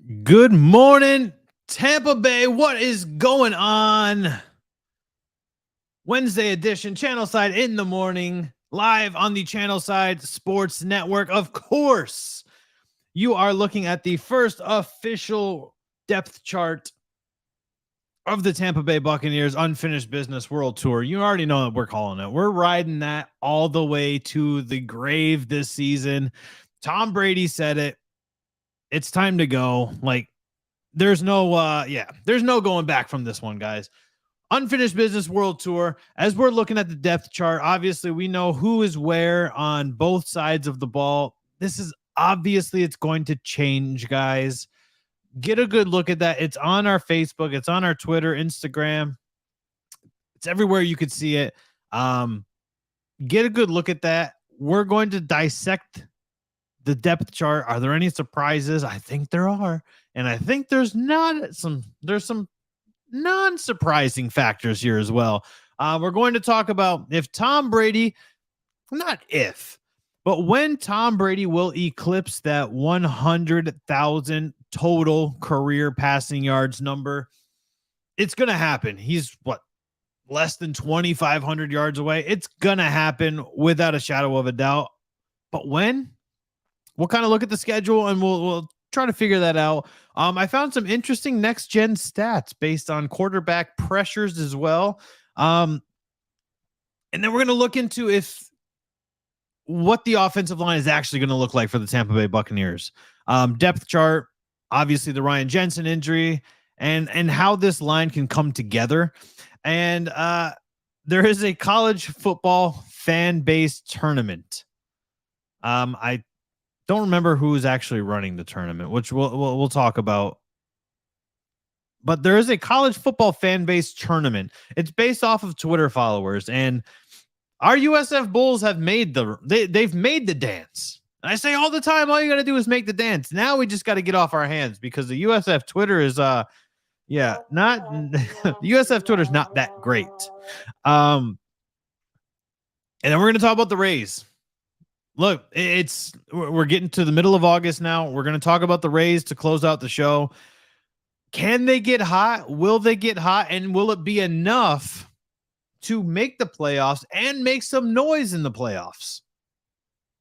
Good morning, Tampa Bay. What is going on? Wednesday edition, Channelside in the morning, live on the Channelside Sports Network. Of course, you are looking at the first official depth chart of the Tampa Bay Buccaneers Unfinished Business World Tour. You already know what we're calling it. We're riding that all the way to the grave this season. Tom Brady said it. It's time to go. There's no going back from this one, guys. Unfinished Business World Tour. As we're looking at the depth chart, obviously we know who is where on both sides of the ball. This is obviously it's going to change, guys. Get a good look at that. It's on our Facebook, it's on our Twitter, Instagram. It's everywhere you could see it. Get a good look at that. We're going to dissect the depth chart. Are there any surprises? I think there are. And I think there's some non-surprising factors here as well. We're going to talk about if Tom Brady, not if, but when Tom Brady will eclipse that 100,000 total career passing yards number. It's going to happen. He's less than 2,500 yards away. It's going to happen without a shadow of a doubt. But when? We'll kind of look at the schedule and we'll try to figure that out. I found some interesting next gen stats based on quarterback pressures as well. And then we're going to look into what the offensive line is actually going to look like for the Tampa Bay Buccaneers. Depth chart, obviously the Ryan Jensen injury, and how this line can come together. And there is a college football fan base tournament. I don't remember who is actually running the tournament, which we'll talk about. But there is a college football fan base tournament. It's based off of Twitter followers, and our USF Bulls have made they've made the dance. And I say all the time, all you got to do is make the dance. Now we just got to get off our hands because the USF Twitter is not the USF Twitter is not that great. And then we're going to talk about the Rays. Look, we're getting to the middle of August now. We're going to talk about the Rays to close out the show. Can they get hot? Will they get hot? And will it be enough to make the playoffs and make some noise in the playoffs?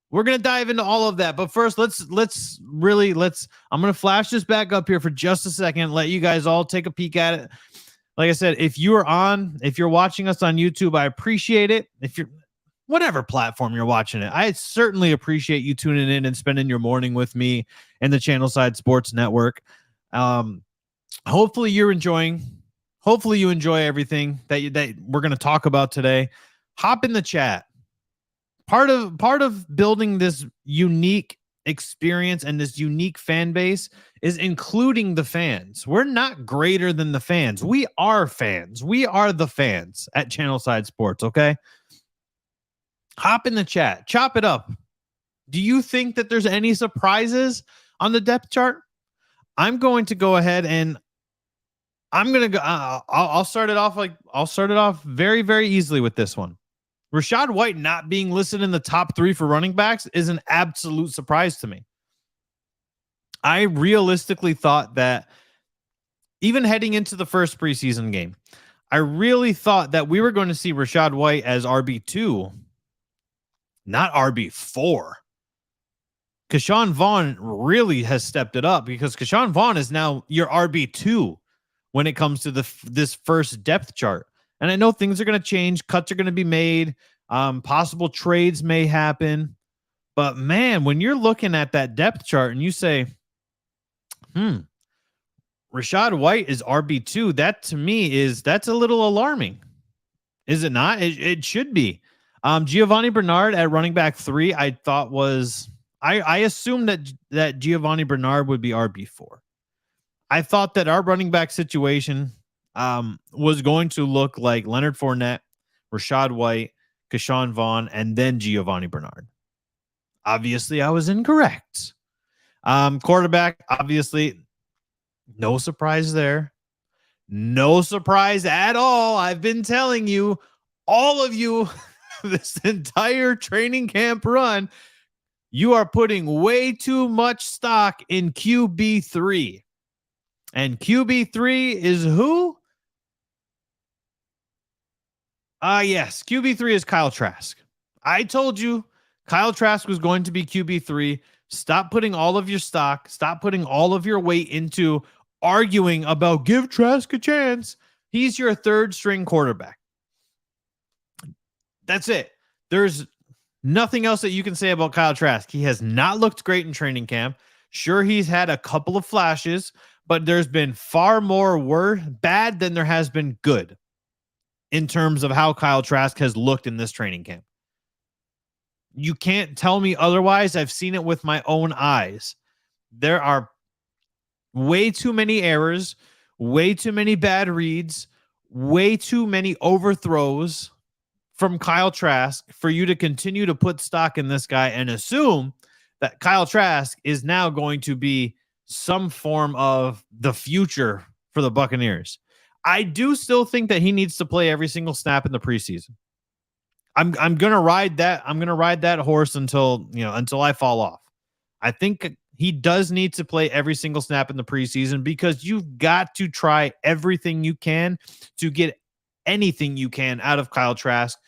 We're going to dive into all of that. But first, I'm going to flash this back up here for just a second. Let you guys all take a peek at it. Like I said, if you're watching us on YouTube, I appreciate it. If you're whatever platform you're watching it, I certainly appreciate you tuning in and spending your morning with me and the Channelside Sports Network. Hopefully you're enjoying. Hopefully you enjoy everything that we're going to talk about today. Hop in the chat. Part of building this unique experience and this unique fan base is including the fans. We're not greater than the fans. We are fans. We are the fans at Channelside Sports. Okay. Hop in the chat. Chop it up. Do you think that there's any surprises on the depth chart? I'm going to go ahead and I'm going to go. I'll start it off very, very easily with this one. Rachaad White not being listed in the top 3 for running backs is an absolute surprise to me. I realistically thought that even heading into the first preseason game, I really thought that we were going to see Rachaad White as RB2, not RB4. Keyshawn Vaughn really has stepped it up because Keyshawn Vaughn is now your RB2 when it comes to this first depth chart. And I know things are going to change. Cuts are going to be made. Possible trades may happen. But, man, when you're looking at that depth chart and you say, Rachaad White is RB2, that to me that's a little alarming. Is it not? It should be. Giovanni Bernard at running back 3, I thought was – I assumed that Giovanni Bernard would be RB4. I thought that our running back situation was going to look like Leonard Fournette, Rachaad White, Keyshawn Vaughn, and then Giovanni Bernard. Obviously, I was incorrect. Quarterback, obviously, no surprise there. No surprise at all. I've been telling you, all of you, this entire training camp run, you are putting way too much stock in QB3. And QB3 is who? Yes, QB3 is Kyle Trask. I told you Kyle Trask was going to be QB3. Stop putting all of your stock, stop putting all of your weight into arguing about give Trask a chance. He's your third string quarterback. That's it. There's nothing else that you can say about Kyle Trask. He has not looked great in training camp. Sure, he's had a couple of flashes, but there's been far more bad than there has been good in terms of how Kyle Trask has looked in this training camp. You can't tell me otherwise. I've seen it with my own eyes. There are way too many errors, way too many bad reads, way too many overthrows from Kyle Trask for you to continue to put stock in this guy and assume that Kyle Trask is now going to be some form of the future for the Buccaneers. I do still think that he needs to play every single snap in the preseason. I'm gonna ride that. I'm gonna ride that horse until I fall off. I think he does need to play every single snap in the preseason because you've got to try everything you can to get anything you can out of Kyle Trask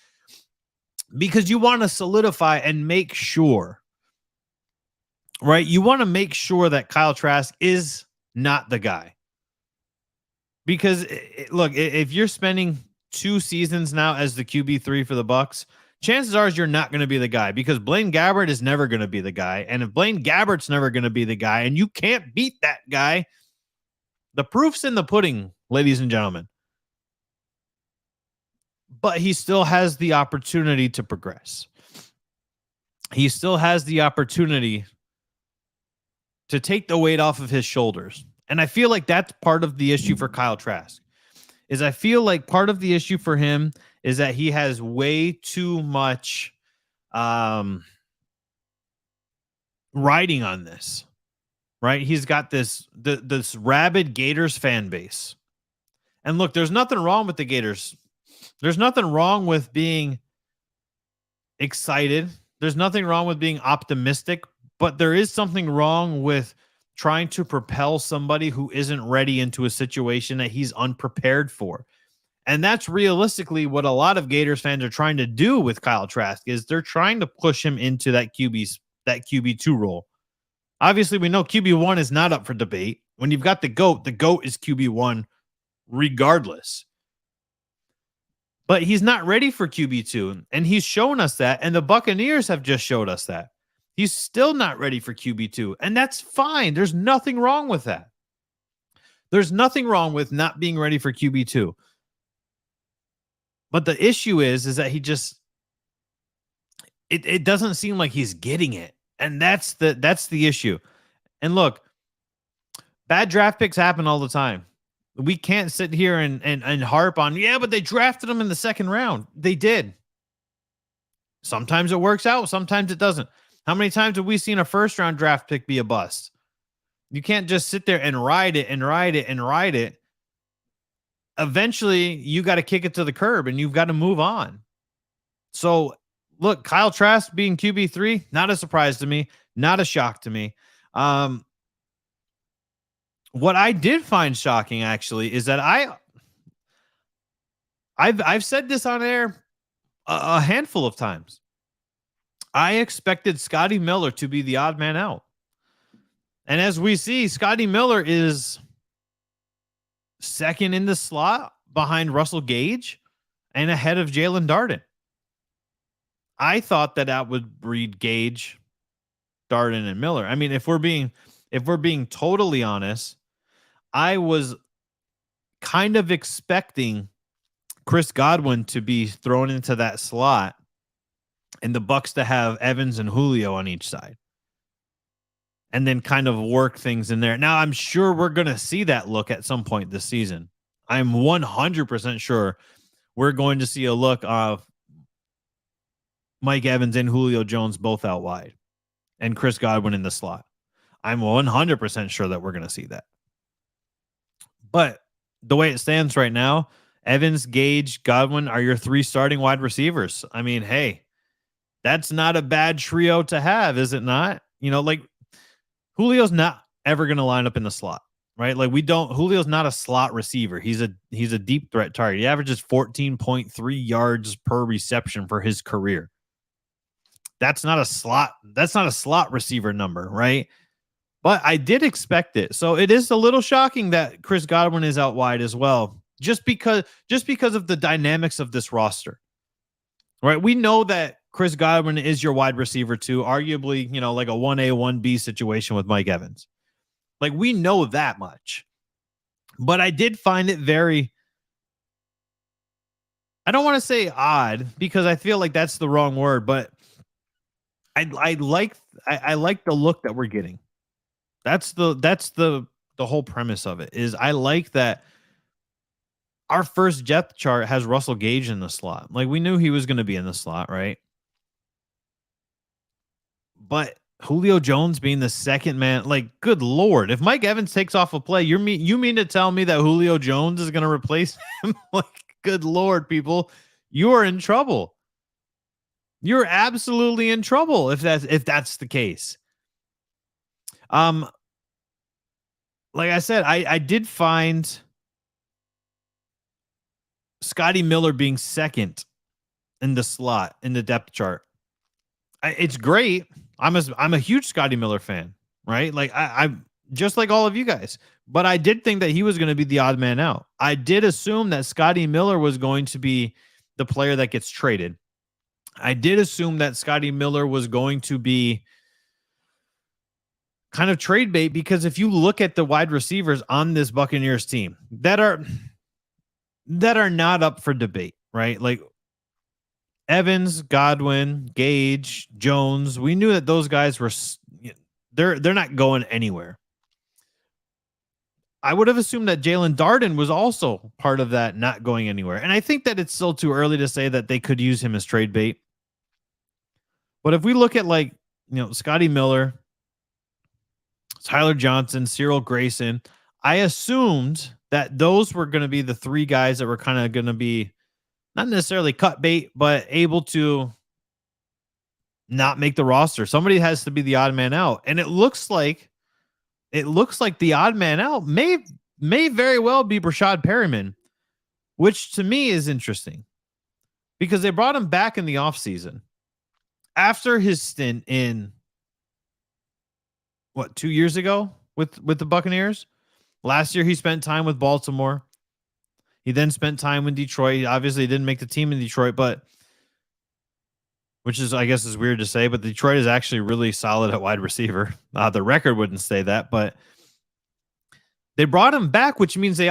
because you want to solidify and make sure, right? You want to make sure that Kyle Trask is not the guy. Because look, if you're spending 2 seasons now as the QB3 for the Bucs, chances are you're not going to be the guy because Blaine Gabbert is never going to be the guy. And if Blaine Gabbert's never going to be the guy and you can't beat that guy, the proof's in the pudding, ladies and gentlemen. But he still has the opportunity to progress. He still has the opportunity to take the weight off of his shoulders. And I feel like that's part of the issue for Kyle Trask. I feel like part of the issue for him is that he has way too much riding on this, right? He's got this rabid Gators fan base. And look, there's nothing wrong with the Gators. There's nothing wrong with being excited. There's nothing wrong with being optimistic, but there is something wrong with trying to propel somebody who isn't ready into a situation that he's unprepared for. And that's realistically what a lot of Gators fans are trying to do with Kyle Trask is they're trying to push him into that QB2 role. Obviously, we know QB1 is not up for debate. When you've got the GOAT is QB1 regardless. But he's not ready for QB2, and he's shown us that, and the Buccaneers have just showed us that. He's still not ready for QB2, and that's fine. There's nothing wrong with that. There's nothing wrong with not being ready for QB2. But the issue is that he just it doesn't seem like he's getting it. And that's the issue. And look, bad draft picks happen all the time. We can't sit here and harp on, but they drafted him in the second round. They did. Sometimes it works out, sometimes it doesn't. How many times have we seen a first round draft pick be a bust? You can't just sit there and ride it and ride it and ride it. Eventually, you got to kick it to the curb and you've got to move on. So, look, Kyle Trask being QB3, not a surprise to me, not a shock to me. What I did find shocking, actually, is that I've said this on air a handful of times. I expected Scotty Miller to be the odd man out. And as we see, Scotty Miller is second in the slot behind Russell Gage and ahead of Jalen Darden. I thought that would breed Gage, Darden, and Miller. I mean, if we're being totally honest, I was kind of expecting Chris Godwin to be thrown into that slot and the Bucs to have Evans and Julio on each side and then kind of work things in there. Now, I'm sure we're going to see that look at some point this season. I'm 100% sure we're going to see a look of Mike Evans and Julio Jones both out wide and Chris Godwin in the slot. I'm 100% sure that we're going to see that. But the way it stands right now, Evans, Gage, Godwin are your 3 starting wide receivers. I mean, hey, that's not a bad trio to have, is it not? Like Julio's not ever going to line up in the slot, right? Like Julio's not a slot receiver. He's a deep threat target. He averages 14.3 yards per reception for his career. That's not a slot receiver number, right? But I did expect it. So it is a little shocking that Chris Godwin is out wide as well. Just because of the dynamics of this roster. Right? We know that Chris Godwin is your wide receiver too, arguably, like a 1A, 1B situation with Mike Evans. Like, we know that much. But I did find it very, I don't want to say odd, because I feel like that's the wrong word, but I like the look that we're getting. That's the whole premise of it. Is I like that our first depth chart has Russell Gage in the slot. Like, we knew he was going to be in the slot, right? But Julio Jones being the second man, like, good Lord, if Mike Evans takes off a play, you mean to tell me that Julio Jones is going to replace him? Like, good Lord, people, you are in trouble. You're absolutely in trouble if that's the case. Like I said, I did find Scotty Miller being second in the slot in the depth chart. It's great. I'm a huge Scotty Miller fan, right? Like, I'm just like all of you guys, but I did think that he was going to be the odd man out. I did assume that Scotty Miller was going to be the player that gets traded. I did assume that Scotty Miller was going to be kind of trade bait, because if you look at the wide receivers on this Buccaneers team that are not up for debate, right? Like Evans, Godwin, Gage, Jones, we knew that those guys were, they're not going anywhere. I would have assumed that Jalen Darden was also part of that not going anywhere. And I think that it's still too early to say that they could use him as trade bait. But if we look at, like, Scotty Miller, Tyler Johnson, Cyril Grayson, I assumed that those were going to be the three guys that were kind of going to be not necessarily cut bait, but able to not make the roster. Somebody has to be the odd man out. And it looks like the odd man out may very well be Brashad Perriman, which to me is interesting because they brought him back in the offseason after his stint in 2 years ago with the Buccaneers. Last year, he spent time with Baltimore. He then spent time in Detroit. Obviously, he didn't make the team in Detroit, but which is, I guess, is weird to say, but Detroit is actually really solid at wide receiver. The record wouldn't say that, but they brought him back, which means they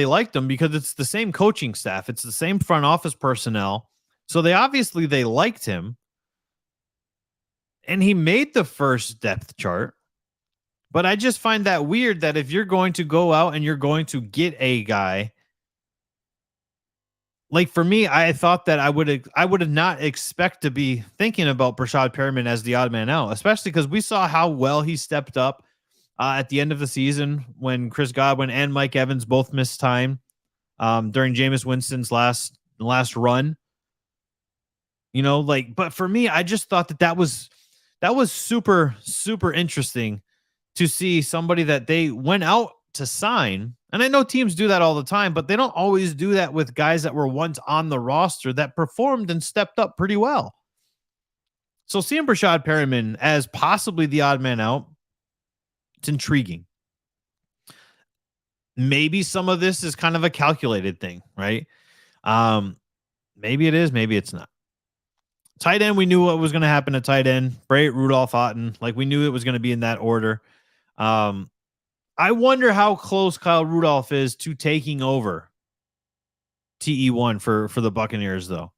liked him because it's the same coaching staff. It's the same front office personnel. So they liked him. And he made the first depth chart. But I just find that weird that if you're going to go out and you're going to get a guy, like for me, I thought that I would not expect to be thinking about Brashad Perriman as the odd man out, especially because we saw how well he stepped up at the end of the season when Chris Godwin and Mike Evans both missed time during Jameis Winston's last run. But for me, I just thought that was super, super interesting to see somebody that they went out to sign. And I know teams do that all the time, but they don't always do that with guys that were once on the roster that performed and stepped up pretty well. So seeing Brashad Perriman as possibly the odd man out, it's intriguing. Maybe some of this is kind of a calculated thing, right? Maybe it is, maybe it's not. Tight end, we knew what was going to happen at tight end. Bray, Rudolph, Otten. Like, we knew it was going to be in that order. I wonder how close Kyle Rudolph is to taking over TE1 for the Buccaneers, though.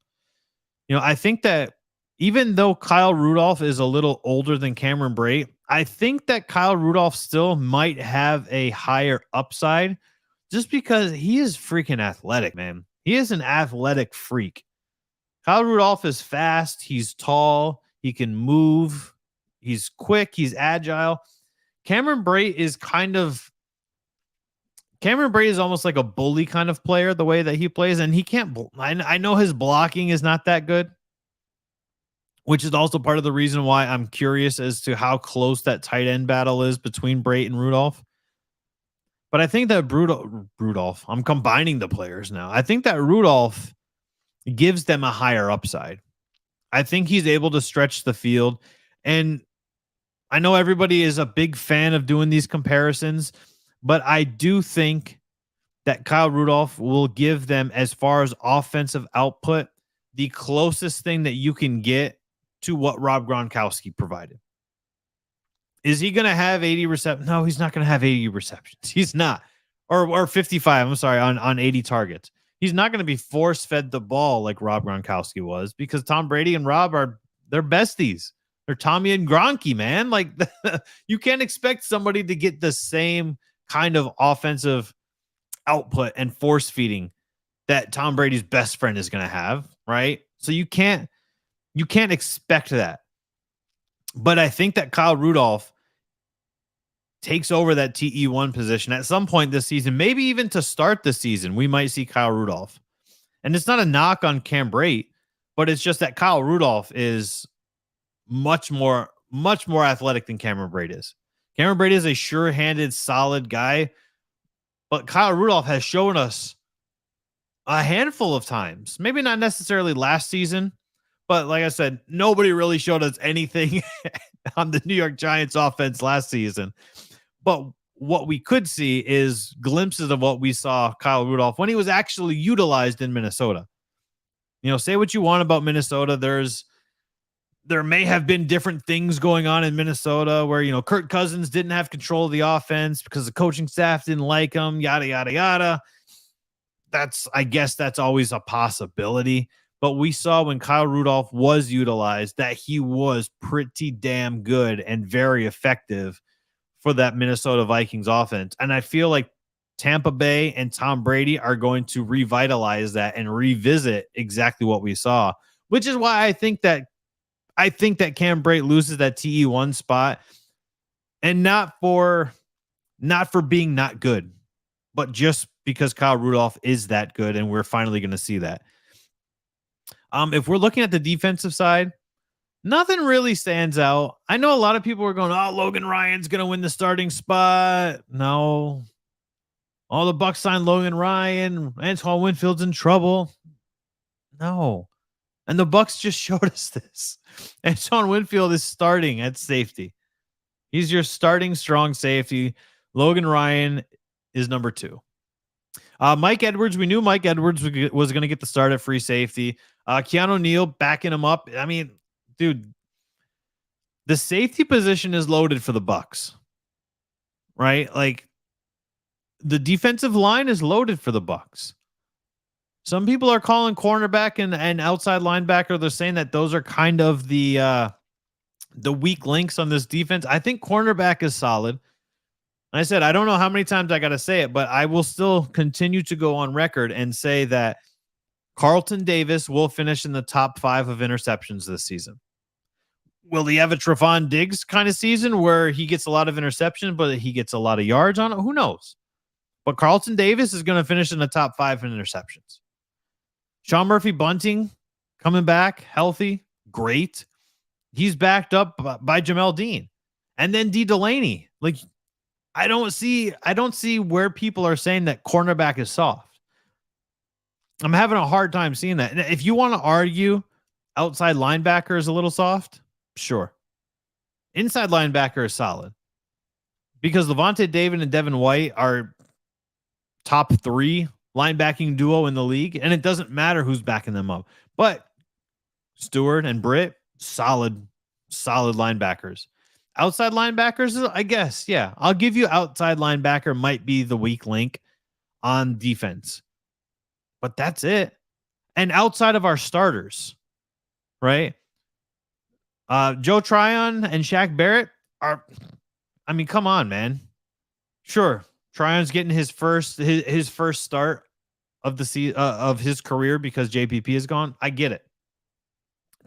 I think that even though Kyle Rudolph is a little older than Cameron Brate, I think that Kyle Rudolph still might have a higher upside just because he is freaking athletic, man. He is an athletic freak. Kyle Rudolph is fast. He's tall. He can move. He's quick. He's agile. Cameron Brate is almost like a bully kind of player, the way that he plays, and he can't. I know his blocking is not that good, which is also part of the reason why I'm curious as to how close that tight end battle is between Brate and Rudolph. But I think that Rudolph, I'm combining the players now. I think that Rudolph gives them a higher upside. I think he's able to stretch the field. And I know everybody is a big fan of doing these comparisons, but I do think that Kyle Rudolph will give them, as far as offensive output, the closest thing that you can get to what Rob Gronkowski provided. Is he going to have 80 receptions? No, he's not going to have 80 receptions. He's not. Or 55, I'm sorry, on 80 targets. He's not going to be force-fed the ball like Rob Gronkowski was, because Tom Brady and Rob they're besties. They're Tommy and Gronky, man. Like, you can't expect somebody to get the same kind of offensive output and force feeding that Tom Brady's best friend is going to have, right? So you can't expect that. But I think that Kyle Rudolph takes over that TE1 position at some point this season, maybe even to start the season. We might see Kyle Rudolph. And it's not a knock on Cam Brate, but it's just that Kyle Rudolph is much more athletic than Cameron Brate is. Cameron Brate is a sure-handed, solid guy, but Kyle Rudolph has shown us a handful of times, maybe not necessarily last season, but like I said, nobody really showed us anything on the New York Giants offense last season. But what we could see is glimpses of what we saw Kyle Rudolph when he was actually utilized in Minnesota. You know, say what you want about Minnesota. There may have been different things going on in Minnesota where, you know, Kirk Cousins didn't have control of the offense because the coaching staff didn't like him, yada, yada, yada. I guess that's always a possibility. But we saw when Kyle Rudolph was utilized that he was pretty damn good and very effective for that Minnesota Vikings offense. And I feel like Tampa Bay and Tom Brady are going to revitalize that and revisit exactly what we saw, which is why I think that Cam Brate loses that TE1 spot, and not for being not good, but just because Kyle Rudolph is that good, and we're finally going to see that. If we're looking at the defensive side, nothing really stands out. I know a lot of people are going, "Oh, Logan Ryan's going to win the starting spot." No. All the Bucs signed Logan Ryan. Antoine Winfield's in trouble. No. And the Bucs just showed us this. Antoine Winfield is starting at safety. He's your starting strong safety. Logan Ryan is number 2. Mike Edwards, we knew Mike Edwards was going to get the start at free safety. Keanu Neal backing him up. I mean, dude, the safety position is loaded for the Bucs, right? Like, the defensive line is loaded for the Bucs. Some people are calling cornerback and outside linebacker. They're saying that those are kind of the weak links on this defense. I think cornerback is solid. I said, I don't know how many times I got to say it, but I will still continue to go on record and say that Carlton Davis will finish in the top 5 of interceptions this season. Will he have a Trevon Diggs kind of season where he gets a lot of interceptions, but he gets a lot of yards on it? Who knows? But Carlton Davis is going to finish in the top 5 in interceptions. Sean Murphy Bunting coming back healthy. Great. He's backed up by Jamel Dean. And then D Delaney. Like, I don't see where people are saying that cornerback is soft. I'm having a hard time seeing that. And if you want to argue outside linebacker is a little soft, sure. Inside linebacker is solid. Because Levante David and Devin White are top 3 linebacking duo in the league, and it doesn't matter who's backing them up. But Stewart and Britt, solid linebackers. Outside linebackers, I guess, yeah. I'll give you outside linebacker might be the weak link on defense. But that's it. And outside of our starters, right? Joe Tryon and Shaq Barrett are, I mean, come on, man. Sure. Tryon's getting his first start of the of his career because JPP is gone. I get it.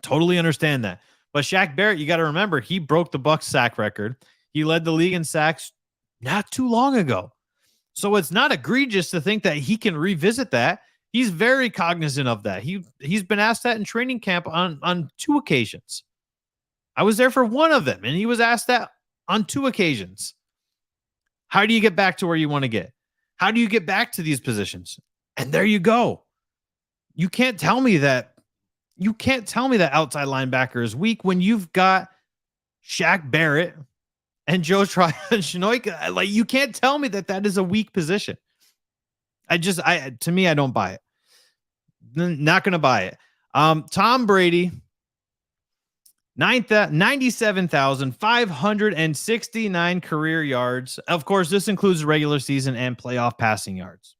Totally understand that. But Shaq Barrett, you got to remember, he broke the Bucs sack record. He led the league in sacks not too long ago. So it's not egregious to think that he can revisit that. He's very cognizant of that. He's been asked that in training camp on 2 occasions. I was there for one of them, and he was asked that on 2 occasions. How do you get back to where you want to get? How do you get back to these positions? And there you go. You can't tell me that. You can't tell me that outside linebacker is weak when you've got Shaq Barrett and Joe Shinoika. Like, you can't tell me that that is a weak position. To me, I don't buy it. Not going to buy it. Tom Brady, 97,569 career yards. Of course, this includes regular season and playoff passing yards.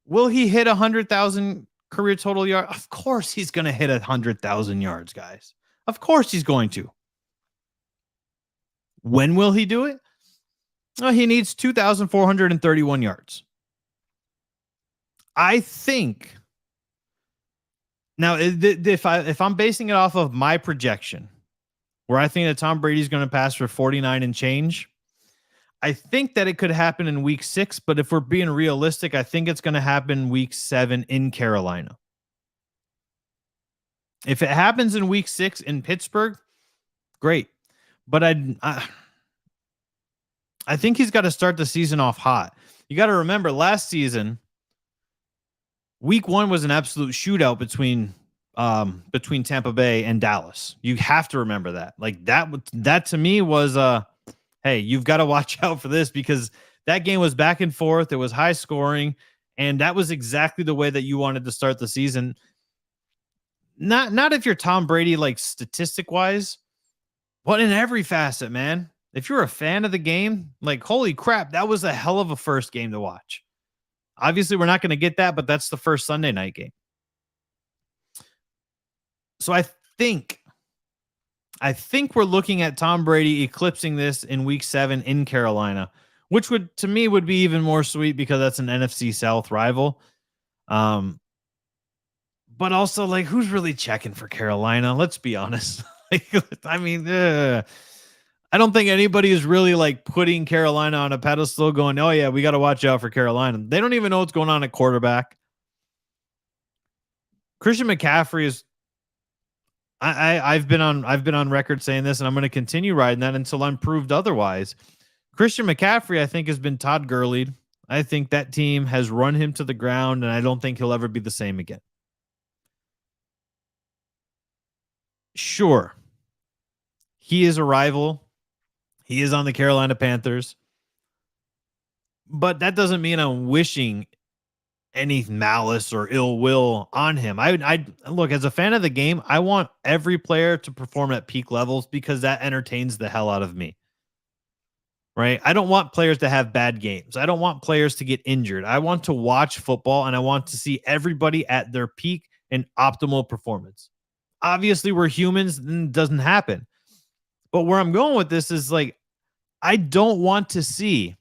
Will he hit 100,000 career total yards? Of course he's going to hit 100,000 yards, guys. Of course he's going to. When will he do it? Well, he needs 2,431 yards. I think now, if I'm basing it off of my projection, where I think that Tom Brady's going to pass for 49 and change, I think that it could happen in week 6. But if we're being realistic, I think it's going to happen week 7 in Carolina. If it happens in week 6 in Pittsburgh, great. But I think he's got to start the season off hot. You got to remember, last season, week 1 was an absolute shootout between Tampa Bay and Dallas. You have to remember that. Like, that to me was hey, you've got to watch out for this, because that game was back and forth. It was high scoring, and that was exactly the way that you wanted to start the season. Not if you're Tom Brady, like statistic wise, but in every facet, man. If you're a fan of the game, like, holy crap, that was a hell of a first game to watch. Obviously, we're not going to get that, but that's the first Sunday night game. So I think we're looking at Tom Brady eclipsing this in week 7 in Carolina, which to me would be even more sweet, because that's an NFC South rival. But also, like, who's really checking for Carolina? Let's be honest. I mean, I don't think anybody is really like putting Carolina on a pedestal going, oh yeah, we got to watch out for Carolina. They don't even know what's going on at quarterback. Christian McCaffrey is, I've been on record saying this, and I'm going to continue riding that until I'm proved otherwise. Christian McCaffrey, I think, has been Todd Gurley'd. I think that team has run him to the ground, and I don't think he'll ever be the same again. Sure, he is a rival. He is on the Carolina Panthers. But that doesn't mean I'm wishing any malice or ill will on him. I look, as a fan of the game, I want every player to perform at peak levels, because that entertains the hell out of me. Right? I don't want players to have bad games. I don't want players to get injured. I want to watch football, and I want to see everybody at their peak and optimal performance. Obviously, we're humans, and it doesn't happen. But where I'm going with this is, like, I do not want to see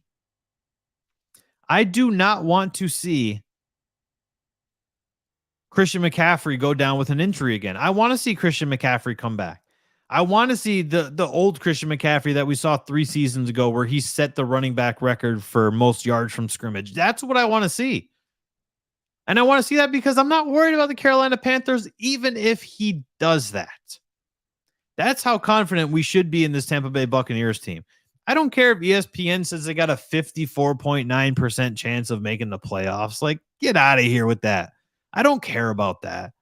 Christian McCaffrey go down with an injury again. I want to see Christian McCaffrey come back. I want to see the old Christian McCaffrey that we saw 3 seasons ago, where he set the running back record for most yards from scrimmage. That's what I want to see. And I want to see that because I'm not worried about the Carolina Panthers, even if he does that. That's how confident we should be in this Tampa Bay Buccaneers team. I don't care if ESPN says they got a 54.9% chance of making the playoffs. Like, get out of here with that. I don't care about that.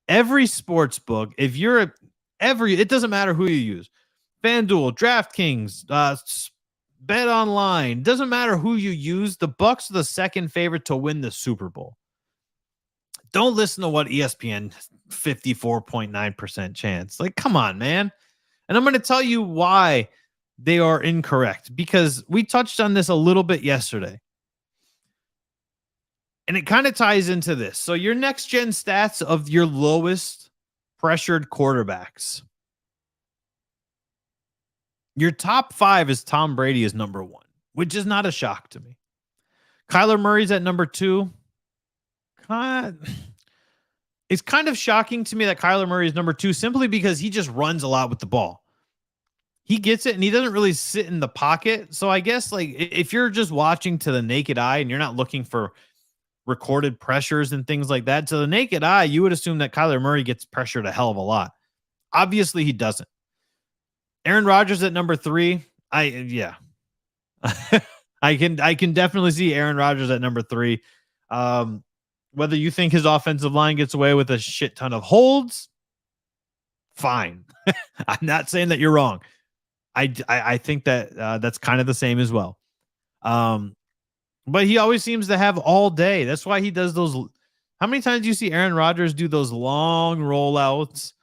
Every sports book, if you're it doesn't matter who you use. FanDuel, DraftKings, Bet Online, doesn't matter who you use. The Bucs are the second favorite to win the Super Bowl. Don't listen to what ESPN 54.9% chance. Like, come on, man. And I'm going to tell you why they are incorrect, because we touched on this a little bit yesterday. And it kind of ties into this. So your next gen stats of your lowest pressured quarterbacks. Your top 5 is Tom Brady is number 1, which is not a shock to me. Kyler Murray's at number 2. It's kind of shocking to me that Kyler Murray is number 2, simply because he just runs a lot with the ball. He gets it, and he doesn't really sit in the pocket. So I guess, like, if you're just watching to the naked eye and you're not looking for recorded pressures and things like that, to the naked eye, you would assume that Kyler Murray gets pressured a hell of a lot. Obviously, he doesn't. Aaron Rodgers at number 3. I can definitely see Aaron Rodgers at number 3. Um, whether you think his offensive line gets away with a shit ton of holds, fine. I'm not saying that you're wrong. I think that that's kind of the same as well. Um, but he always seems to have all day. That's why he does those. How many times do you see Aaron Rodgers do those long rollouts?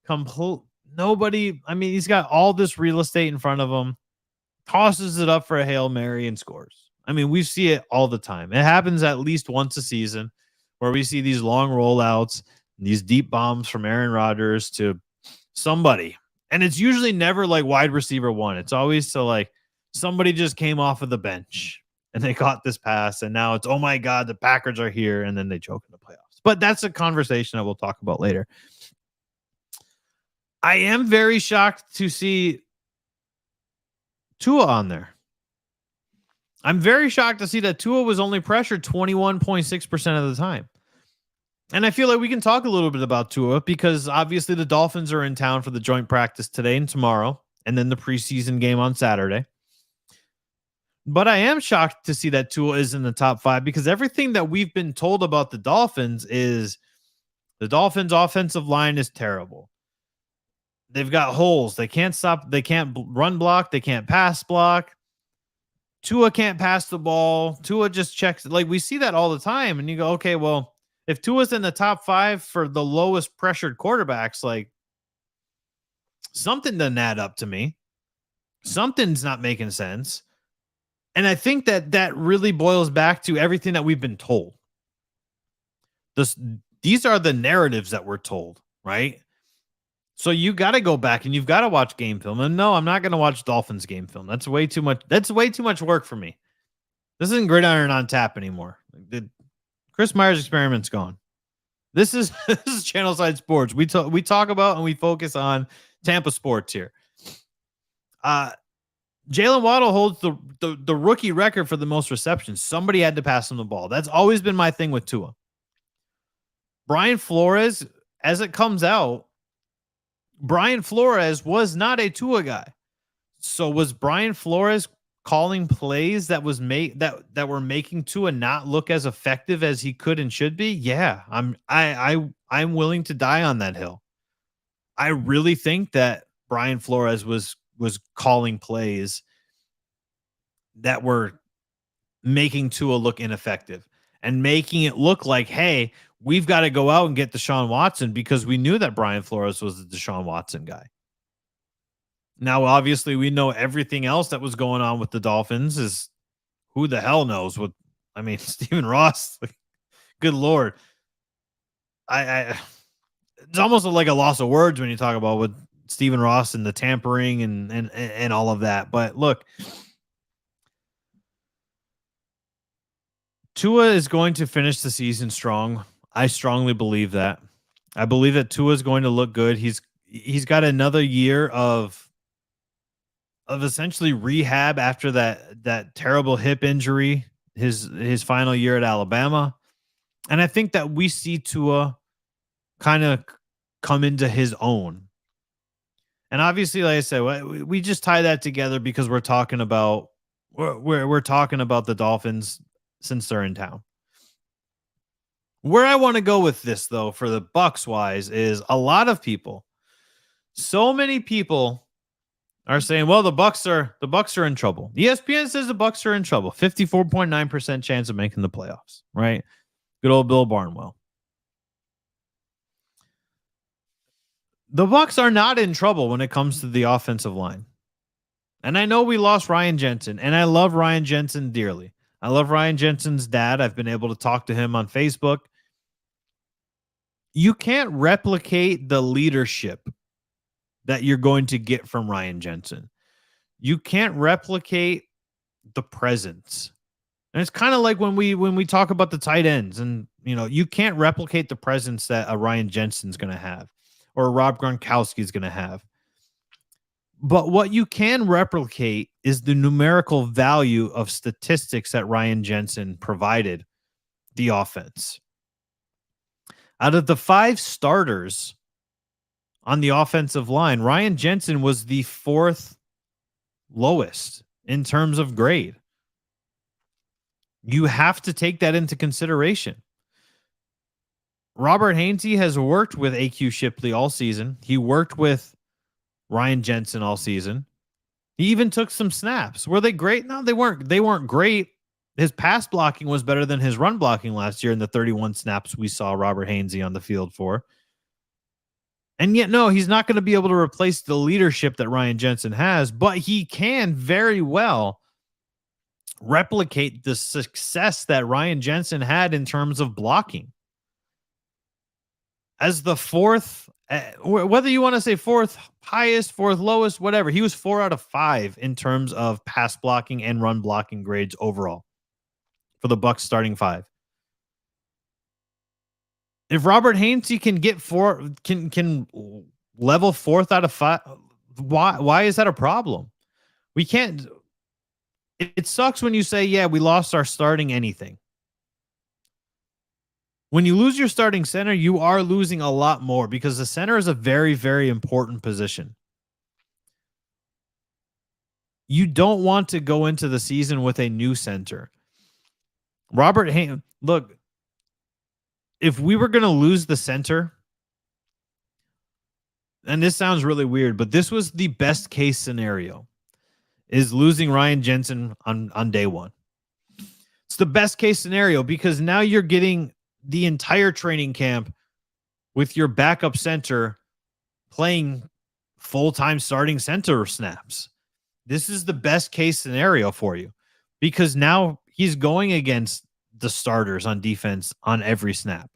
Complete nobody. I mean, he's got all this real estate in front of him, tosses it up for a Hail Mary and scores. I mean, we see it all the time. It happens at least once a season where we see these long rollouts, these deep bombs from Aaron Rodgers to somebody. And it's usually never like wide receiver one. It's always to like somebody just came off of the bench and they caught this pass. And now it's, oh my God, the Packers are here. And then they choke in the playoffs. But that's a conversation that we'll talk about later. I am very shocked to see Tua on there. I'm very shocked to see that Tua was only pressured 21.6% of the time. And I feel like we can talk a little bit about Tua because obviously the Dolphins are in town for the joint practice today and tomorrow, and then the preseason game on Saturday. But I am shocked to see that Tua is in the top 5 because everything that we've been told about the Dolphins is the Dolphins' offensive line is terrible. They've got holes. They can't stop. They can't run block. They can't pass block. Tua can't pass the ball. Tua just checks. Like we see that all the time. And you go, okay, well, if Tua's in the top 5 for the lowest pressured quarterbacks, like something doesn't add up to me. Something's not making sense. And I think that really boils back to everything that we've been told. These are the narratives that we're told, right? So you got to go back and you've got to watch game film. And no, I'm not going to watch Dolphins game film. That's way too much. That's way too much work for me. This isn't Gridiron on Tap anymore. The Chris Myers experiment's gone. This is Channelside Sports. We talk about and we focus on Tampa sports here. Jalen Waddle holds the rookie record for the most receptions. Somebody had to pass him the ball. That's always been my thing with Tua. Brian Flores, as it comes out, Brian Flores was not a Tua guy. So was Brian Flores calling plays that was that were making Tua not look as effective as he could and should be? Yeah, I'm willing to die on that hill. I really think that Brian Flores was calling plays that were making Tua look ineffective and making it look like, hey, we've got to go out and get Deshaun Watson because we knew that Brian Flores was the Deshaun Watson guy. Now, obviously, we know everything else that was going on with the Dolphins is who the hell knows what. I mean, Stephen Ross, good Lord. It's almost like a loss of words when you talk about with Stephen Ross and the tampering and all of that. But look, Tua is going to finish the season strong. I strongly believe that. I believe that Tua is going to look good. He's got another year of essentially rehab after that terrible hip injury, his final year at Alabama. And I think that we see Tua kind of come into his own. And obviously, like I said, we just tie that together because we're talking about we're talking about the Dolphins since they're in town. Where I want to go with this, though, for the Bucs wise, is a lot of people, so many people are saying, well, the Bucs are in trouble. ESPN says the Bucs are in trouble. 54.9% chance of making the playoffs, right? Good old Bill Barnwell. The Bucs are not in trouble when it comes to the offensive line. And I know we lost Ryan Jensen, and I love Ryan Jensen dearly. I love Ryan Jensen's dad. I've been able to talk to him on Facebook. You can't replicate the leadership that you're going to get from Ryan Jensen. You can't replicate the presence. And it's kind of like when we talk about the tight ends, and you can't replicate the presence that a Ryan Jensen's going to have or a Rob Gronkowski is going to have. But what you can replicate is the numerical value of statistics that Ryan Jensen provided the offense. Out of the 5 starters on the offensive line, Ryan Jensen was the 4th lowest in terms of grade. You have to take that into consideration. Robert Hainsey has worked with AQ Shipley all season. He worked with Ryan Jensen all season. He even took some snaps. Were they great? No, they weren't. They weren't great. His pass blocking was better than his run blocking last year in the 31 snaps we saw Robert Hainsey on the field for. And yet, no, he's not going to be able to replace the leadership that Ryan Jensen has, but he can very well replicate the success that Ryan Jensen had in terms of blocking. As the fourth, whether you want to say fourth highest, fourth lowest, whatever, he was 4 out of 5 in terms of pass blocking and run blocking grades overall for the Bucs starting 5. If Robert Hainsey can get can level 4th out of 5, why is that a problem? We can't. It sucks when you say, yeah, we lost our starting anything. When you lose your starting center, you are losing a lot more because the center is a very, very important position. You don't want to go into the season with a new center. Robert Hainsey, look, if we were going to lose the center, and this sounds really weird, but this was the best case scenario, is losing Ryan Jensen on day one. It's the best case scenario because now you're getting the entire training camp with your backup center playing full-time starting center snaps. This is the best case scenario for you because now he's going against the starters on defense on every snap.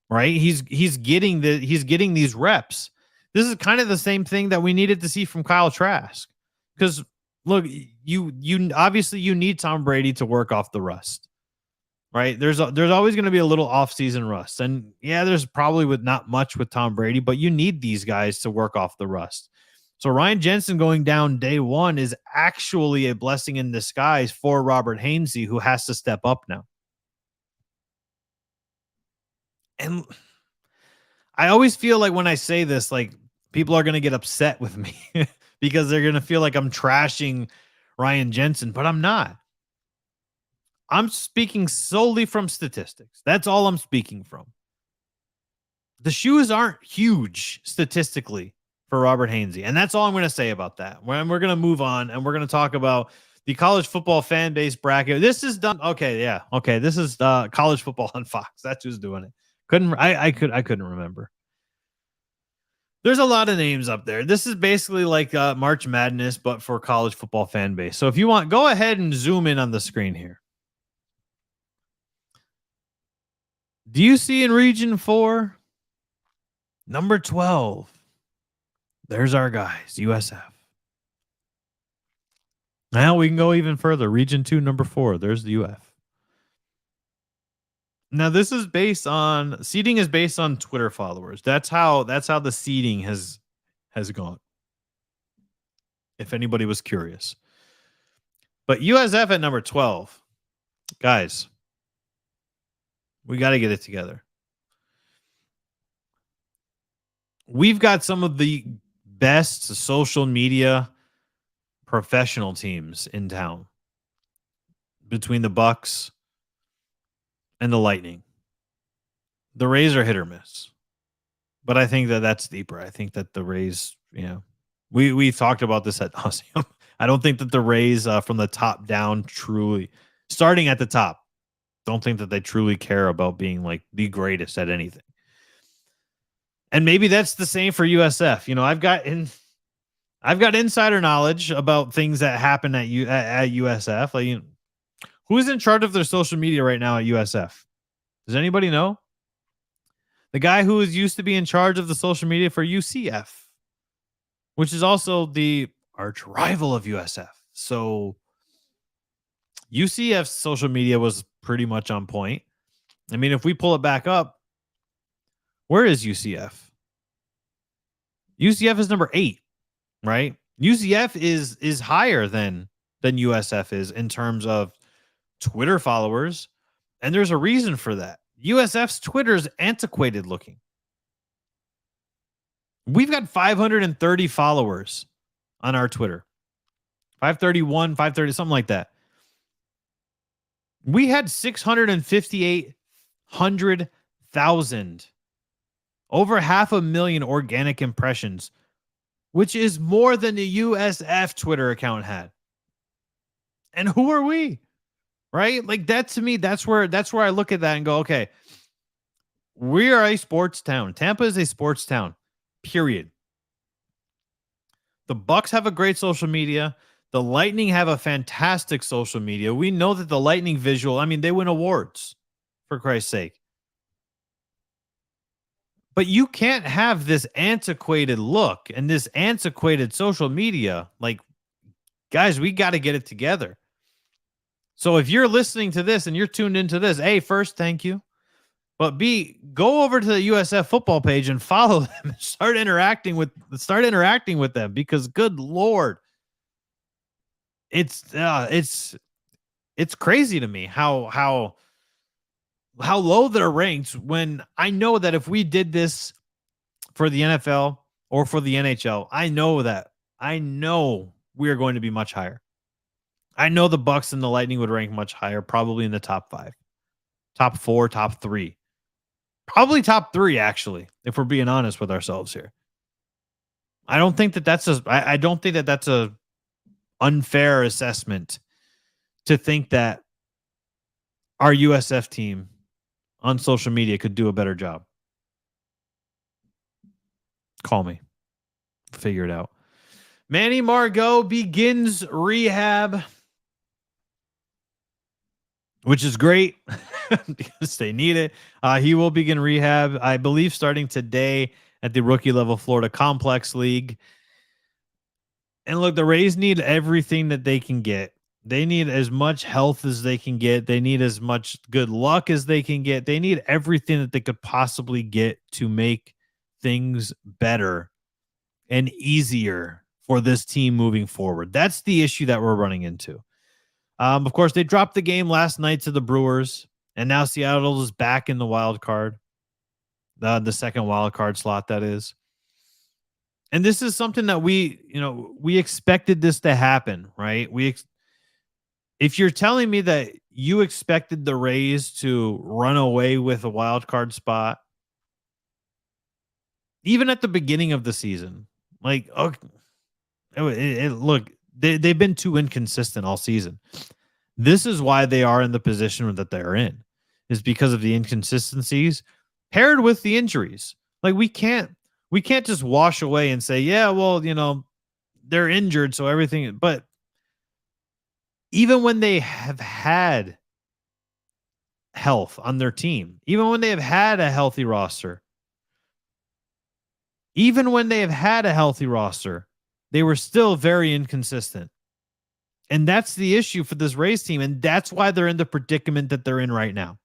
Right? He's getting these reps. This is kind of the same thing that we needed to see from Kyle Trask. Because look, you obviously you need Tom Brady to work off the rust. Right? There's always going to be a little off-season rust. And yeah, there's probably not much with Tom Brady, but you need these guys to work off the rust. So Ryan Jensen going down day one is actually a blessing in disguise for Robert Hainsey, who has to step up now. And I always feel like when I say this, like people are going to get upset with me because they're going to feel like I'm trashing Ryan Jensen, but I'm not. I'm speaking solely from statistics. That's all I'm speaking from. The shoes aren't huge statistically for Robert Hainsey, and that's all I'm going to say about that. We're going to move on, and we're going to talk about the college football fan base bracket. This is done. Okay, yeah. Okay, this is college football on Fox. That's who's doing it. I couldn't remember. There's a lot of names up there. This is basically like March Madness, but for college football fan base. So if you want, go ahead and zoom in on the screen here. Do you see in Region 4? Number 12. There's our guys, USF. Now we can go even further. Region 2, number 4. There's the UF. Now this is based on seeding is based on Twitter followers. That's how the seeding has gone. If anybody was curious. But USF at number 12. Guys, we got to get it together. We've got some of the best social media professional teams in town between the Bucks and the Lightning. The Rays are hit or miss, but I think that's deeper. I think that the Rays, we've talked about this at nauseum. I don't think that the Rays from the top down truly starting at the top, don't think that they truly care about being like the greatest at anything. And maybe that's the same for USF. I've got insider knowledge about things that happen at USF. Like, who's in charge of their social media right now at USF? Does anybody know? The guy who used to be in charge of the social media for UCF, which is also the arch rival of USF. So UCF's social media was pretty much on point. I mean, if we pull it back up, where is UCF? UCF is number 8, right? UCF is higher than USF is in terms of Twitter followers, and there's a reason for that. USF's Twitter is antiquated looking. We've got 530 followers on our Twitter. 531, 530, something like that. We had 658,000, over 500,000 organic impressions, which is more than the USF Twitter account had. And who are we? Right? Like that to me, that's where I look at that and go, okay, we are a sports town. Tampa is a sports town. Period. The Bucks have a great social media. The Lightning have a fantastic social media. We know that the Lightning visual, I mean, they win awards, for Christ's sake. But you can't have this antiquated look and this antiquated social media. Like, guys, we got to get it together. So if you're listening to this and you're tuned into this, A, first, thank you. But B, go over to the USF football page and follow them and start interacting with them, because good Lord, it's crazy to me how low they're ranked, when I know that if we did this for the NFL or for the NHL, I know we are going to be much higher. I know the Bucks and the Lightning would rank much higher, probably in the top 5, top 4, top 3. Probably top 3, actually, if we're being honest with ourselves here. I don't think that that's a unfair assessment to think that our USF team on social media could do a better job. Call me. Figure it out. Manny Margot begins rehab, which is great because they need it. He will begin rehab, I believe, starting today at the rookie level Florida Complex League. And look, the Rays need everything that they can get. They need as much health as they can get. They need as much good luck as they can get. They need everything that they could possibly get to make things better and easier for this team moving forward. That's the issue that we're running into. Of course, they dropped the game last night to the Brewers, and now Seattle is back in the wild card, the second wild card slot, that is. And this is something that we expected this to happen, right? If you're telling me that you expected the Rays to run away with a wild card spot, even at the beginning of the season, like, okay, look, they've been too inconsistent all season. This is why they are in the position that they're in, is because of the inconsistencies paired with the injuries. Like, we can't just wash away and say, yeah, well, they're injured, so everything. But even when they have had health on their team, even when they have had a healthy roster, they were still very inconsistent. And that's the issue for this Rays team. And that's why they're in the predicament that they're in right now.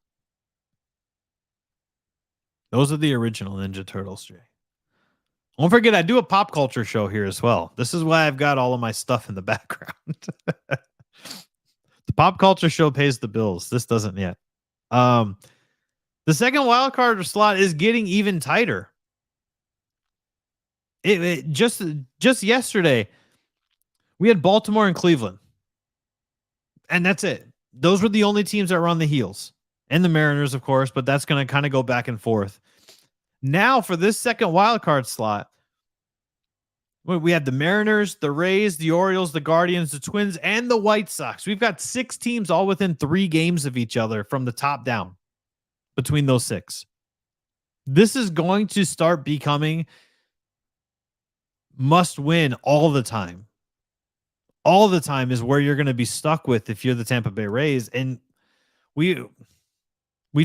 Those are the original Ninja Turtles, Jay. Don't forget, I do a pop culture show here as well. This is why I've got all of my stuff in the background. The pop culture show pays the bills. This doesn't yet. The second wild card slot is getting even tighter. It just yesterday, we had Baltimore and Cleveland. And that's it. Those were the only teams that were on the heels. And the Mariners, of course, but that's going to kind of go back and forth. Now, for this second wild card slot, we had the Mariners, the Rays, the Orioles, the Guardians, the Twins, and the White Sox. We've got 6 teams all within 3 games of each other from the top down between those 6. This is going to start becoming must win all the time. All the time is where you're going to be stuck with if you're the Tampa Bay Rays. And we've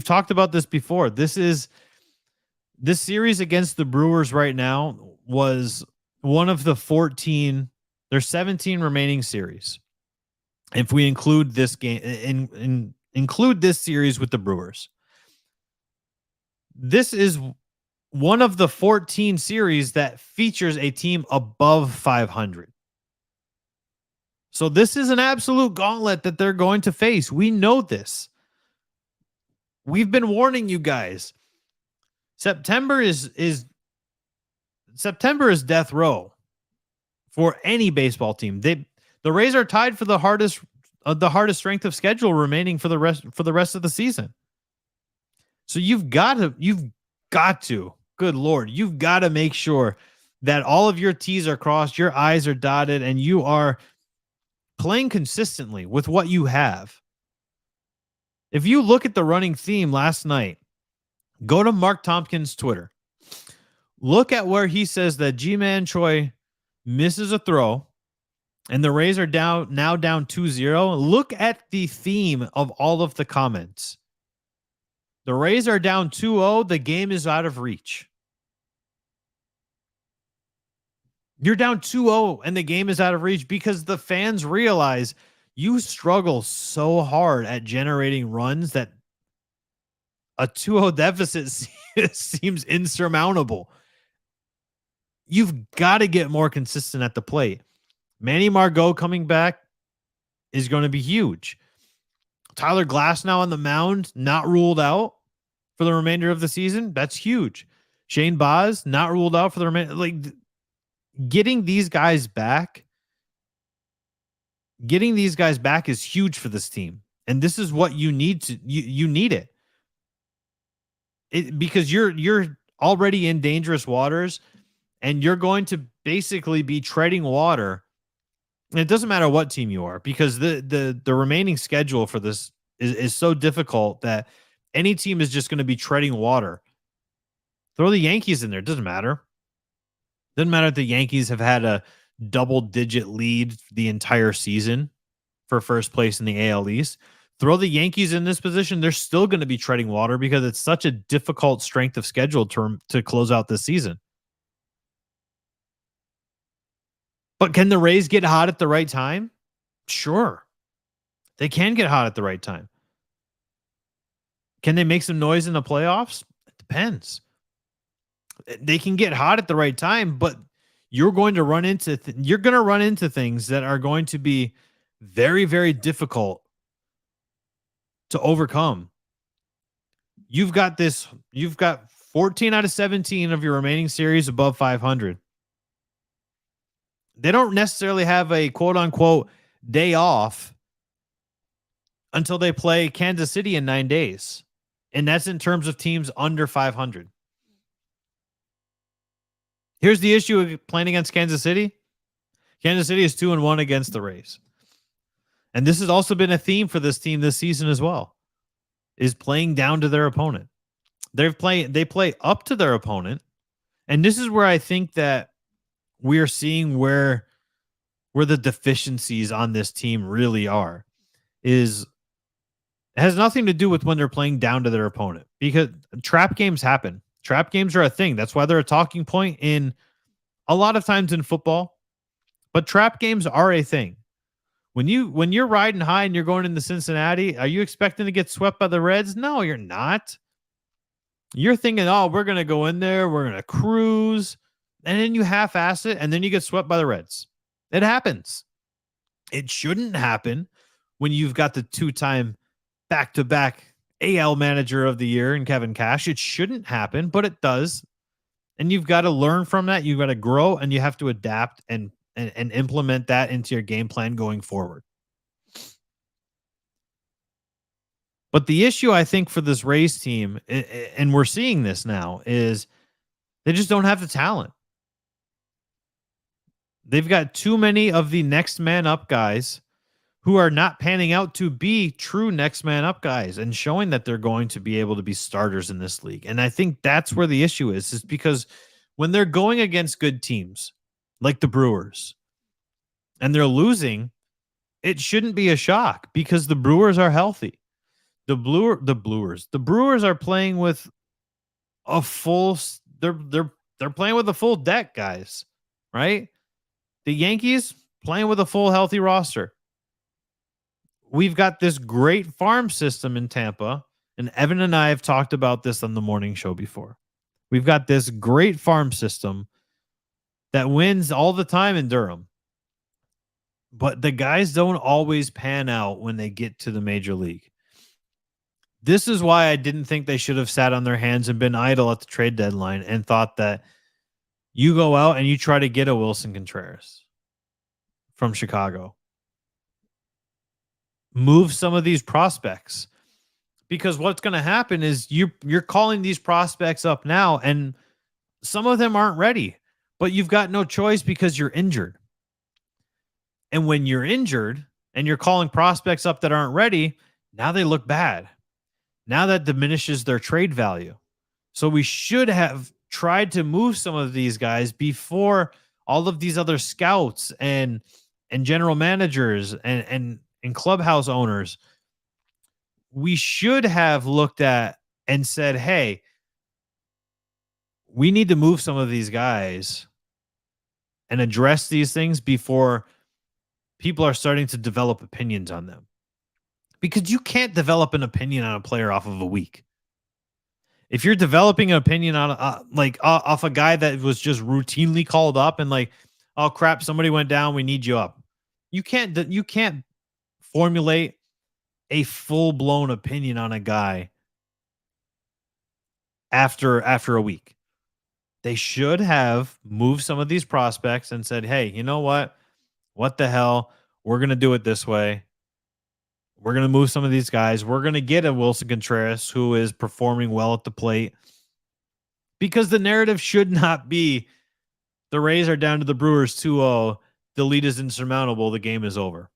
talked about this before. This series against the Brewers right now was one of the 14. There's 17 remaining series. If we include this game, include this series with the Brewers, this is one of the 14 series that features a team above 500. So this is an absolute gauntlet that they're going to face. We know this. We've been warning you guys. September is death row for any baseball team. The Rays are tied for the hardest the hardest strength of schedule remaining for the rest of the season. So you've got to, good Lord, you've got to make sure that all of your T's are crossed, your I's are dotted, and you are playing consistently with what you have. If you look at the running theme last night, go to Mark Tompkins' Twitter. Look at where he says that G-Man Choi misses a throw and the Rays are down 2-0. Look at the theme of all of the comments. The Rays are down 2-0. The game is out of reach. You're down 2-0 and the game is out of reach because the fans realize you struggle so hard at generating runs that a 2-0 deficit seems insurmountable. You've got to get more consistent at the plate. Manny Margot coming back is going to be huge. Tyler Glasnow on the mound, not ruled out for the remainder of the season. That's huge. Shane Baz, not ruled out for the remainder. Like, getting these guys back is huge for this team. And this is what you need to, you need it. Because you're already in dangerous waters and you're going to basically be treading water. And it doesn't matter what team you are, because the remaining schedule for this is so difficult that any team is just going to be treading water. Throw the Yankees in there. It doesn't matter. Doesn't matter if the Yankees have had a double-digit lead the entire season for first place in the AL East. Throw the Yankees in this position, they're still going to be treading water because it's such a difficult strength of schedule to close out this season. But can the Rays get hot at the right time? Sure. They can get hot at the right time. Can they make some noise in the playoffs? It depends. They can get hot at the right time, but you're going to run into things that are going to be very, very difficult to overcome. You've got 14 out of 17 of your remaining series above 500. They don't necessarily have a quote unquote day off until they play Kansas City in 9 days. And that's in terms of teams under 500. Here's the issue of playing against Kansas City. Kansas City is 2-1 against the Rays. And this has also been a theme for this team this season as well, is playing down to their opponent. They play up to their opponent. And this is where I think that we are seeing where the deficiencies on this team really are. It has nothing to do with when they're playing down to their opponent, because trap games happen. Trap games are a thing. That's why they're a talking point in a lot of times in football. But trap games are a thing. When you're riding high and you're going into Cincinnati, are you expecting to get swept by the Reds? No, you're not. You're thinking, oh, we're going to go in there, we're going to cruise, and then you half-ass it, and then you get swept by the Reds. It happens. It shouldn't happen when you've got the two-time back-to-back AL Manager of the Year in Kevin Cash. It shouldn't happen, but it does. And you've got to learn from that. You've got to grow, and you have to adapt and implement that into your game plan going forward. But the issue, I think, for this Rays team, and we're seeing this now, is they just don't have the talent. They've got too many of the next man up guys who are not panning out to be true next man up guys and showing that they're going to be able to be starters in this league. And I think that's where the issue is because when they're going against good teams like the Brewers and they're losing, it shouldn't be a shock because the Brewers are healthy. The Brewers are playing with a full, they're playing with a full deck, guys, right? The Yankees playing with a full healthy roster. We've got this great farm system in Tampa, and Evan and I have talked about this on the morning show before. We've got this great farm system that wins all the time in Durham. But the guys don't always pan out when they get to the major league. This is why I didn't think they should have sat on their hands and been idle at the trade deadline and thought that you go out and you try to get a Wilson Contreras from Chicago. move some of these prospects, because what's going to happen is you're calling these prospects up now, and some of them aren't ready, but you've got no choice because you're injured. And when you're injured and you're calling prospects up that aren't ready, now they look bad. Now that diminishes their trade value. So we should have tried to move some of these guys before all of these other scouts and general managers and clubhouse owners. We should have looked at and said, "Hey, we need to move some of these guys and address these things before people are starting to develop opinions on them." Because you can't develop an opinion on a player off of a week. If you're developing an opinion on off a guy that was just routinely called up and like, oh crap, somebody went down, we need you up. You can't formulate a full blown opinion on a guy after a week. They should have moved some of these prospects and said, "Hey, you know what? What the hell? We're going to do it this way. We're going to move some of these guys. We're going to get a Wilson Contreras who is performing well at the plate." Because the narrative should not be the Rays are down to the Brewers 2-0. The lead is insurmountable. The game is over.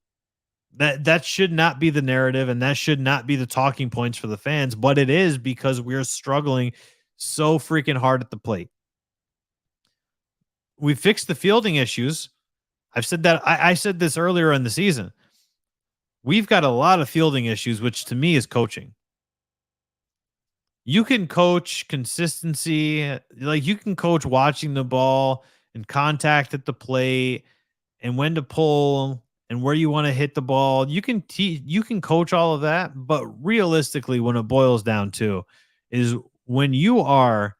That should not be the narrative, and that should not be the talking points for the fans, but it is because we're struggling so freaking hard at the plate. We fixed the fielding issues. I've said that. I said this earlier in the season. We've got a lot of fielding issues, which to me is coaching. You can coach consistency, like you can coach watching the ball and contact at the plate and when to pull and where you want to hit the ball. You can coach all of that, but realistically, when it boils down to is when you are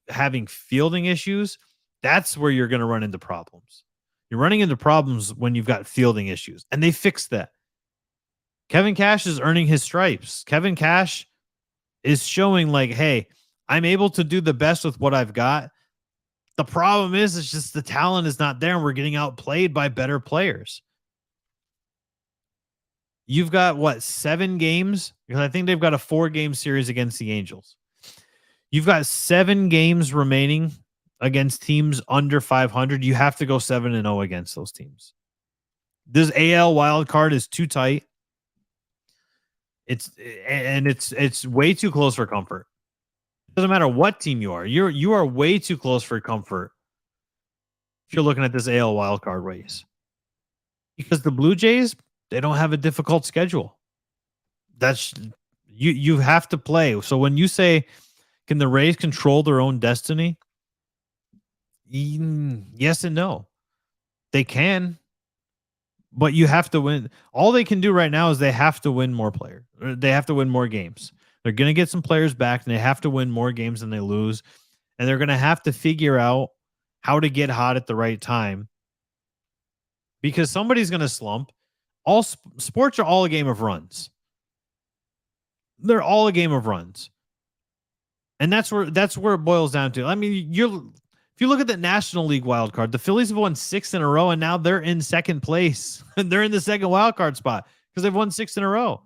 having fielding issues, that's where you're going to run into problems. You're running into problems when you've got fielding issues, and they fixed that. Kevin Cash is earning his stripes. Kevin Cash is showing like, hey, I'm able to do the best with what I've got. The problem is, it's just the talent is not there, and we're getting outplayed by better players. You've got what, 7 games? Because I think they've got a 4-game series against the Angels. You've got 7 games remaining against teams under 500. You have to go 7-0 against those teams. This AL wild card is too tight. It's way too close for comfort. It doesn't matter what team you are. You are way too close for comfort if you're looking at this AL wildcard race. Because the Blue Jays, they don't have a difficult schedule. That's you have to play. So when you say, can the Rays control their own destiny? Yes and no. They can, but you have to win. All they can do right now is they have to win more players. They have to win more games. They're going to get some players back, and they have to win more games than they lose. And they're going to have to figure out how to get hot at the right time, because somebody's going to slump. All sports are all a game of runs. They're all a game of runs. And that's where it boils down to. I mean, if you look at the National League wild card, the Phillies have won 6 in a row, and now they're in second place. And they're in the second wild card spot because they've won 6 in a row.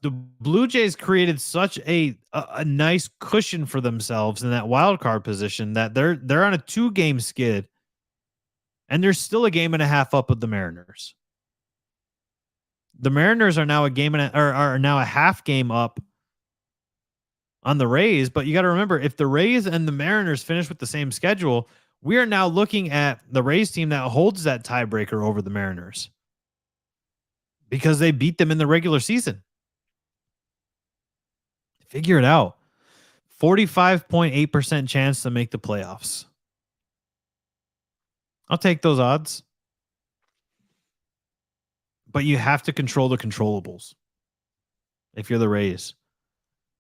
The Blue Jays created such a nice cushion for themselves in that wild card position that they're on a 2-game skid, and they're still a game and a half up of the Mariners. The Mariners are now are now a half game up on the Rays, but you got to remember, if the Rays and the Mariners finish with the same schedule, we are now looking at the Rays team that holds that tiebreaker over the Mariners because they beat them in the regular season. Figure it out. 45.8% chance to make the playoffs. I'll take those odds. But you have to control the controllables. If you're the Rays,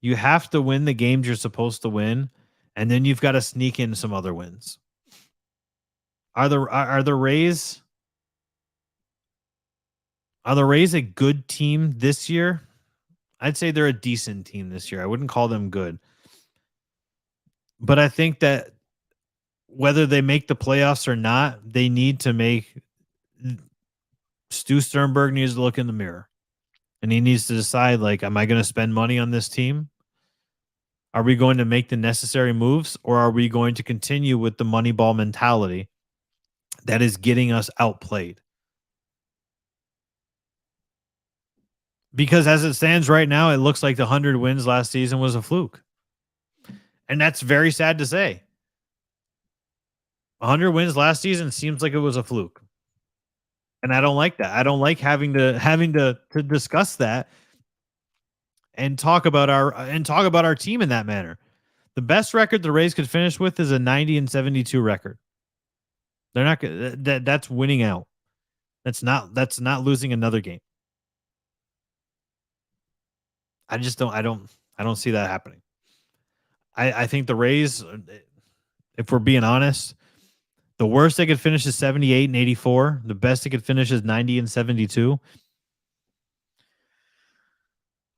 you have to win the games you're supposed to win, and then you've got to sneak in some other wins. Are the Rays a good team this year? I'd say they're a decent team this year. I wouldn't call them good. But I think that whether they make the playoffs or not, they need to make Stu Sternberg needs to look in the mirror and he needs to decide, like, am I going to spend money on this team? Are we going to make the necessary moves, or are we going to continue with the Moneyball mentality that is getting us outplayed? Because as it stands right now, it looks like the 100 wins last season was a fluke. And that's very sad to say. 100 wins last season seems like it was a fluke. And I don't like that. I don't like having to discuss that and talk about our team in that manner. The best record the Rays could finish with is a 90-72 record. They're not that's winning out. That's not losing another game. I don't see that happening. I think the Rays, if we're being honest, the worst they could finish is 78-84. The best they could finish is 90-72.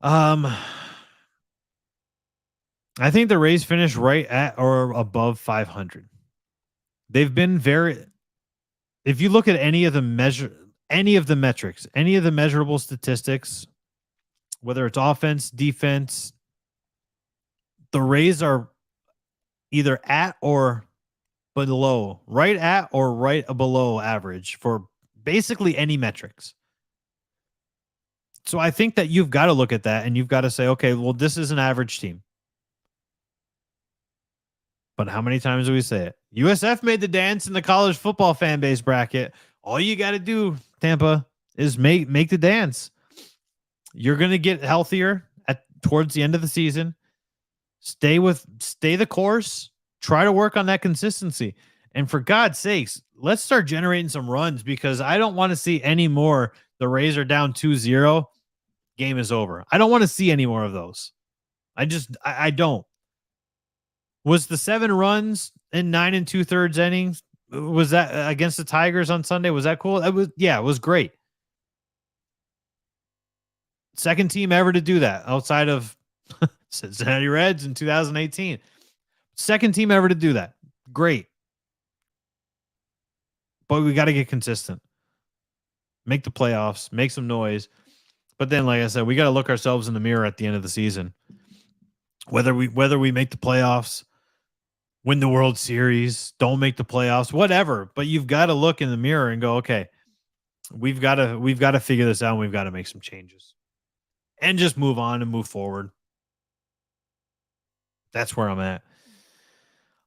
I think the Rays finish right at or above 500. They've been very. If you look at any of the metrics, any of the measurable statistics, whether it's offense, defense, the Rays are either at or below, right at or right below average for basically any metrics. So I think that you've got to look at that and you've got to say, okay, well, this is an average team. But how many times do we say it? USF made the dance in the college football fan base bracket. All you got to do, Tampa, is make the dance. You're going to get healthier towards the end of the season. Stay the course. Try to work on that consistency. And for God's sakes, let's start generating some runs, because I don't want to see any more. The Rays are down 2-0. Game is over. I don't want to see any more of those. I don't. Was the 7 runs in 9 2/3 innings? Was that against the Tigers on Sunday? Was that cool? It was great. Second team ever to do that outside of Cincinnati Reds in 2018. Second team ever to do that. Great. But we got to get consistent. Make the playoffs, make some noise. But then, like I said, we got to look ourselves in the mirror at the end of the season. Whether we make the playoffs, win the World Series, don't make the playoffs, whatever. But you've got to look in the mirror and go, okay, we've got to figure this out, and we've got to make some changes. And just move on and move forward. That's where I'm at.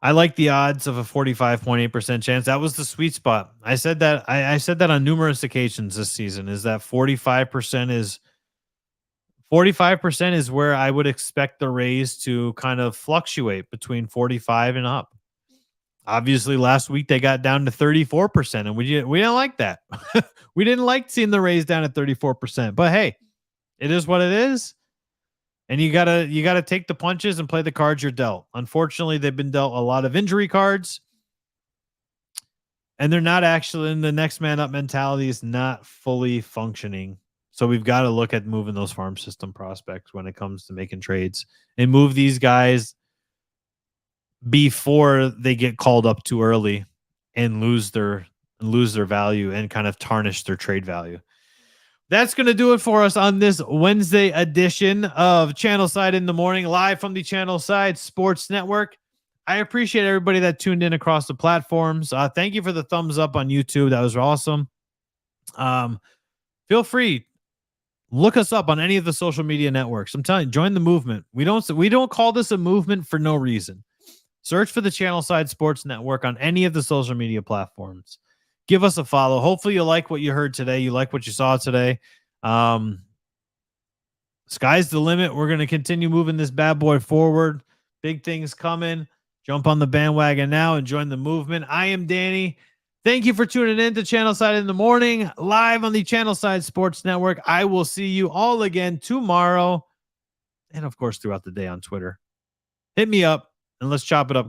I like the odds of a 45.8% chance. That was the sweet spot. I said that I said that on numerous occasions this season, is that 45% is where I would expect the Rays to kind of fluctuate between 45 and up. Obviously, last week they got down to 34%, and we didn't like that. We didn't like seeing the Rays down at 34%. But hey, it is what it is. And you gotta take the punches and play the cards you're dealt. Unfortunately, they've been dealt a lot of injury cards, and they're not actually in the next man up mentality is not fully functioning. So we've got to look at moving those farm system prospects when it comes to making trades and move these guys before they get called up too early and lose their value and kind of tarnish their trade value. That's going to do it for us on this Wednesday edition of Channelside in the Morning, live from the Channelside Sports Network. I appreciate everybody that tuned in across the platforms. Thank you for the thumbs up on YouTube. That was awesome. Feel free, look us up on any of the social media networks. I'm telling you, join the movement. We don't call this a movement for no reason. Search for the Channelside Sports Network on any of the social media platforms. Give us a follow. Hopefully you like what you heard today. You like what you saw today. Sky's the limit. We're going to continue moving this bad boy forward. Big things coming. Jump on the bandwagon now and join the movement. I am Danny. Thank you for tuning in to Channelside in the Morning, live on the Channelside Sports Network. I will see you all again tomorrow, and of course throughout the day on Twitter. Hit me up and let's chop it up.